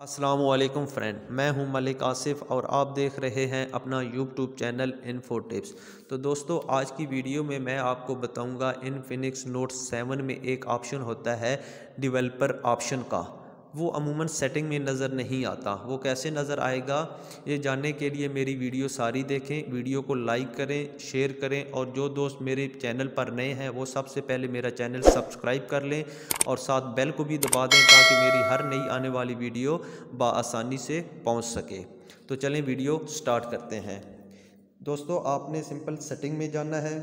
अस्सलामुअलैकुम फ्रेंड, मैं हूं मलिक आसिफ और आप देख रहे हैं अपना यूट्यूब चैनल इन्फो टिप्स। तो दोस्तों, आज की वीडियो में मैं आपको बताऊंगा इनफिनिक्स नोट 7 में एक ऑप्शन होता है डेवलपर ऑप्शन का। वो अमूमन सेटिंग में नज़र नहीं आता। वो कैसे नज़र आएगा, ये जानने के लिए मेरी वीडियो सारी देखें। वीडियो को लाइक करें, शेयर करें और जो दोस्त मेरे चैनल पर नए हैं वो सबसे पहले मेरा चैनल सब्सक्राइब कर लें और साथ बेल को भी दबा दें ताकि मेरी हर नई आने वाली वीडियो बआसानी से पहुंच सके। तो चलें वीडियो स्टार्ट करते हैं। दोस्तों, आपने सिंपल सेटिंग में जाना है।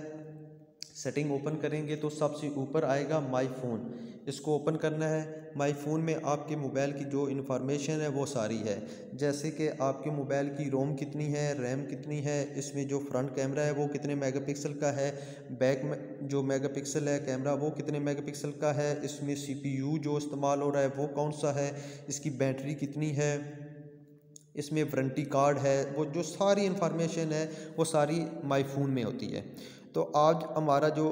सेटिंग ओपन करेंगे तो सबसे ऊपर आएगा माई फ़ोन, इसको ओपन करना है। माई फ़ोन में आपके मोबाइल की जो इन्फॉर्मेशन है वो सारी है, जैसे कि आपके मोबाइल की रोम कितनी है, रैम कितनी है, इसमें जो फ्रंट कैमरा है वो कितने मेगापिक्सल का है, बैक में जो मेगापिक्सल है कैमरा वो कितने मेगापिक्सल का है, इसमें सीपीयू जो इस्तेमाल हो रहा है वो कौन सा है, इसकी बैटरी कितनी है, इसमें वारंटी कार्ड है, वो जो सारी इन्फॉर्मेशन है वो सारी माई फ़ोन में होती है। तो आज हमारा जो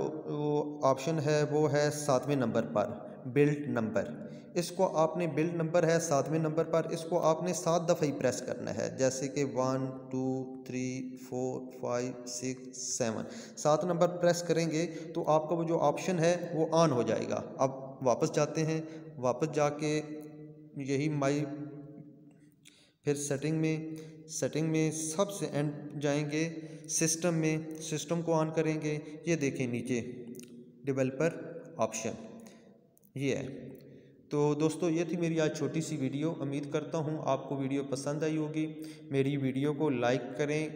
ऑप्शन है वो है 7वें नंबर पर, बिल्ड नंबर। इसको आपने बिल्ड नंबर है 7वें नंबर पर, इसको आपने 7 दफ़ा ही प्रेस करना है, जैसे कि 1 2 3 4 5 6 7। 7 नंबर प्रेस करेंगे तो आपका वो जो ऑप्शन है वो ऑन हो जाएगा। अब वापस जाते हैं, वापस जाके यही माई, फिर सेटिंग में सबसे एंड जाएंगे, सिस्टम में सिस्टम को ऑन करेंगे। ये देखें नीचे डेवलपर ऑप्शन ये है। तो दोस्तों, ये थी मेरी आज छोटी सी वीडियो। उम्मीद करता हूँ आपको वीडियो पसंद आई होगी। मेरी वीडियो को लाइक करें,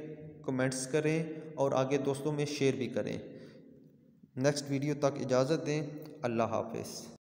कमेंट्स करें और आगे दोस्तों में शेयर भी करें। नेक्स्ट वीडियो तक इजाज़त दें। अल्लाह हाफ़िज़।